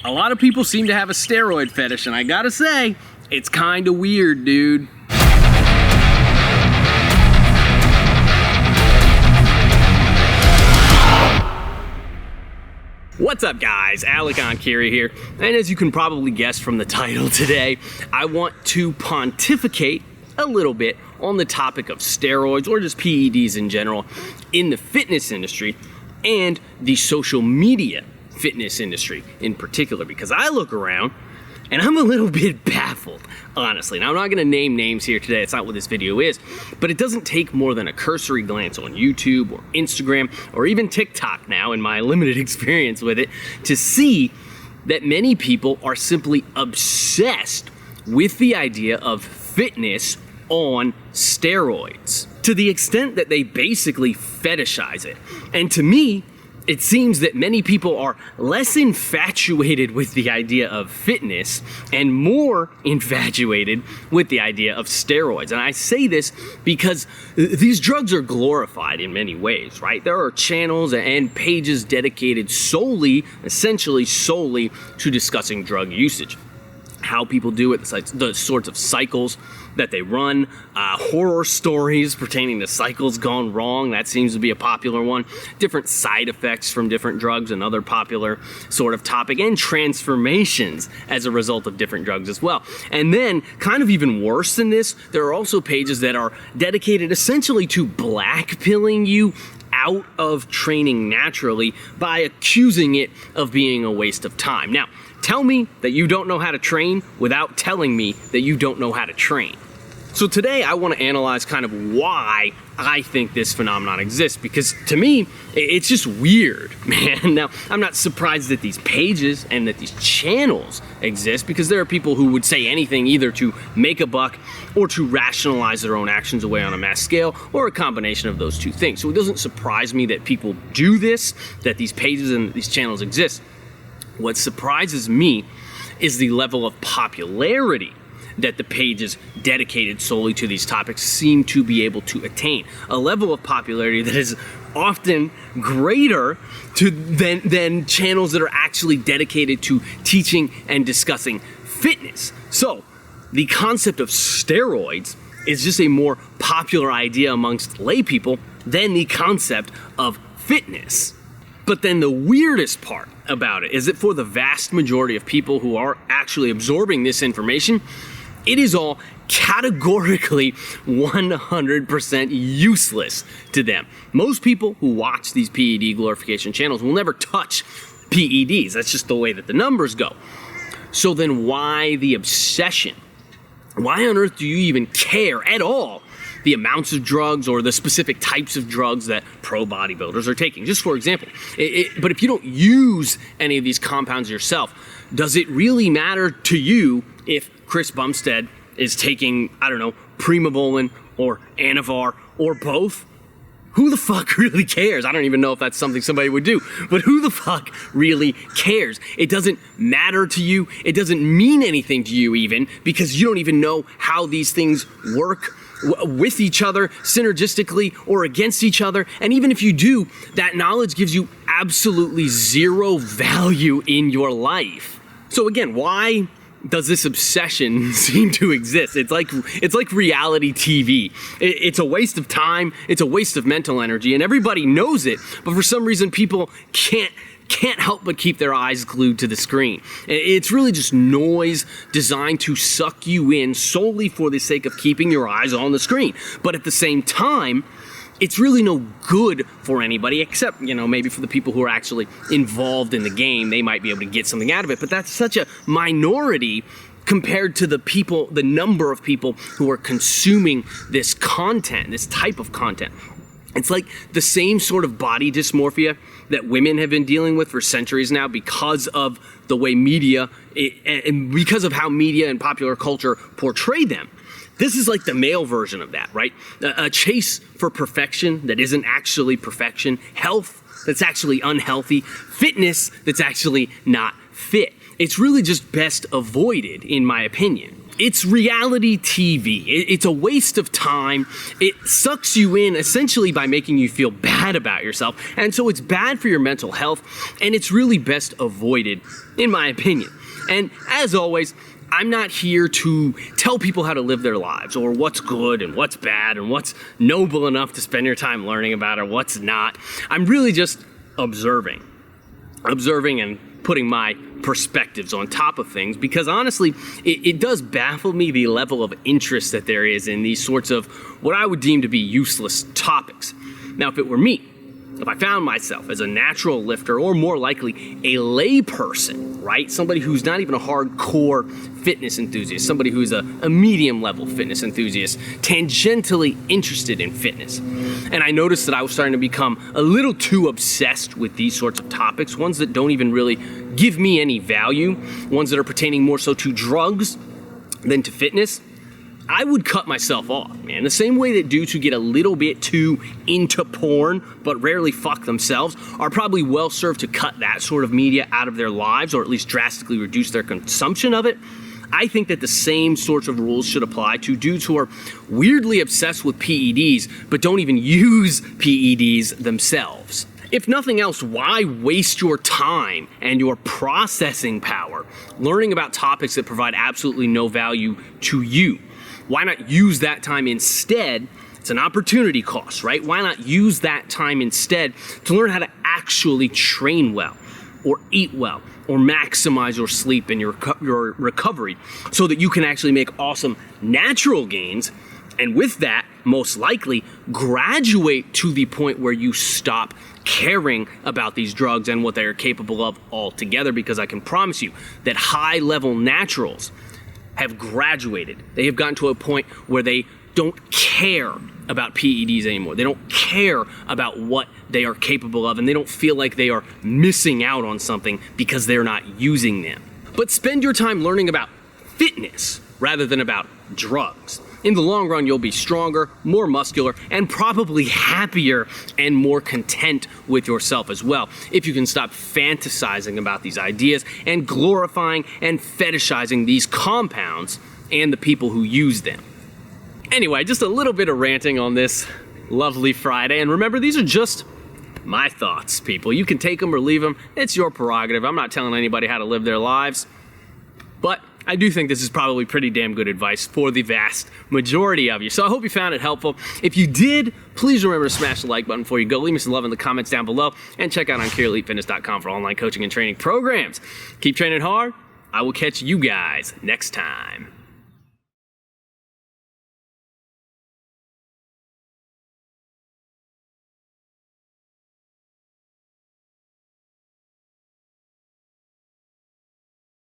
A lot of people seem to have a steroid fetish, and I gotta say, it's kinda weird, dude. What's up guys, Enkiri here, and as you can probably guess from the title today, I want to pontificate a little bit on the topic of steroids, or just PEDs in general, in the fitness industry and the social media fitness industry in particular, because I look around and I'm a little bit baffled, honestly. Now, I'm not gonna name names here today, it's not what this video is, but it doesn't take more than a cursory glance on YouTube or Instagram or even TikTok now, in my limited experience with it, to see that many people are simply obsessed with the idea of fitness on steroids, to the extent that they basically fetishize it. And to me, it seems that many people are less infatuated with the idea of fitness and more infatuated with the idea of steroids. And I say this because these drugs are glorified in many ways, right? There are channels and pages dedicated solely, essentially solely, to discussing drug usage. How people do it, the sorts of cycles that they run, horror stories pertaining to cycles gone wrong, that seems to be a popular one, different side effects from different drugs, another popular sort of topic, and transformations as a result of different drugs as well. And then, kind of even worse than this, there are also pages that are dedicated essentially to blackpilling you out of training naturally by accusing it of being a waste of time. Now, tell me that you don't know how to train without telling me that you don't know how to train. So today I want to analyze kind of why I think this phenomenon exists, because to me, it's just weird, man. Now, I'm not surprised that these pages and that these channels exist, because there are people who would say anything either to make a buck or to rationalize their own actions away on a mass scale, or a combination of those two things. So it doesn't surprise me that people do this, that these pages and these channels exist. What surprises me is the level of popularity that the pages dedicated solely to these topics seem to be able to attain. A level of popularity that is often greater than channels that are actually dedicated to teaching and discussing fitness. So, the concept of steroids is just a more popular idea amongst lay people than the concept of fitness. But then the weirdest part about it is that for the vast majority of people who are actually absorbing this information, it is all categorically 100% useless to them. Most people who watch these PED glorification channels will never touch PEDs. That's just the way that the numbers go. So then why the obsession? Why on earth do you even care at all the amounts of drugs or the specific types of drugs that pro bodybuilders are taking? Just for example, but if you don't use any of these compounds yourself, does it really matter to you if Chris Bumstead is taking, I don't know, Primobolan or Anavar or both? Who the fuck really cares? I don't even know if that's something somebody would do, but who the fuck really cares? It doesn't matter to you. It doesn't mean anything to you even, because you don't even know how these things work with each other, synergistically or against each other. And even if you do, that knowledge gives you absolutely zero value in your life. So again, why does this obsession seem to exist? It's like reality TV. It's a waste of time, it's a waste of mental energy, and everybody knows it, but for some reason people can't help but keep their eyes glued to the screen. It's really just noise designed to suck you in solely for the sake of keeping your eyes on the screen. But at the same time, it's really no good for anybody, except, you know, maybe for the people who are actually involved in the game. They might be able to get something out of it, but that's such a minority compared to the number of people who are consuming this content, this type of content. It's like the same sort of body dysmorphia that women have been dealing with for centuries now because of the way media, and because of how media and popular culture portray them. This is like the male version of that, right? A chase for perfection that isn't actually perfection, health that's actually unhealthy, fitness that's actually not fit. It's really just best avoided, in my opinion. It's reality TV. It's a waste of time. It sucks you in essentially by making you feel bad about yourself. And so it's bad for your mental health, and it's really best avoided, in my opinion. And as always, I'm not here to tell people how to live their lives or what's good and what's bad and what's noble enough to spend your time learning about or what's not. I'm really just observing and putting my perspectives on top of things, because honestly, it does baffle me the level of interest that there is in these sorts of what I would deem to be useless topics. Now, if it were me, if I found myself as a natural lifter, or more likely a lay person, right? Somebody who's not even a hardcore fitness enthusiast, somebody who's a medium level fitness enthusiast, tangentially interested in fitness. And I noticed that I was starting to become a little too obsessed with these sorts of topics, ones that don't even really give me any value, ones that are pertaining more so to drugs than to fitness. I would cut myself off, man. The same way that dudes who get a little bit too into porn but rarely fuck themselves are probably well served to cut that sort of media out of their lives, or at least drastically reduce their consumption of it. I think that the same sorts of rules should apply to dudes who are weirdly obsessed with PEDs but don't even use PEDs themselves. If nothing else, why waste your time and your processing power learning about topics that provide absolutely no value to you? Why not use that time instead? It's an opportunity cost, right? Why not use that time instead to learn how to actually train well, or eat well, or maximize your sleep and your recovery, so that you can actually make awesome natural gains, and with that, most likely, graduate to the point where you stop caring about these drugs and what they are capable of altogether, because I can promise you that high-level naturals have graduated. They have gotten to a point where they don't care about PEDs anymore. They don't care about what they are capable of, and they don't feel like they are missing out on something because they're not using them. But spend your time learning about fitness rather than about drugs. In the long run, you'll be stronger, more muscular, and probably happier and more content with yourself as well, if you can stop fantasizing about these ideas and glorifying and fetishizing these compounds and the people who use them. Anyway, just a little bit of ranting on this lovely Friday, and remember, these are just my thoughts, people. You can take them or leave them. It's your prerogative. I'm not telling anybody how to live their lives, but I do think this is probably pretty damn good advice for the vast majority of you. So I hope you found it helpful. If you did, please remember to smash the like button before you go. Leave me some love in the comments down below, and check out EnkiriEliteFitness.com for online coaching and training programs. Keep training hard. I will catch you guys next time.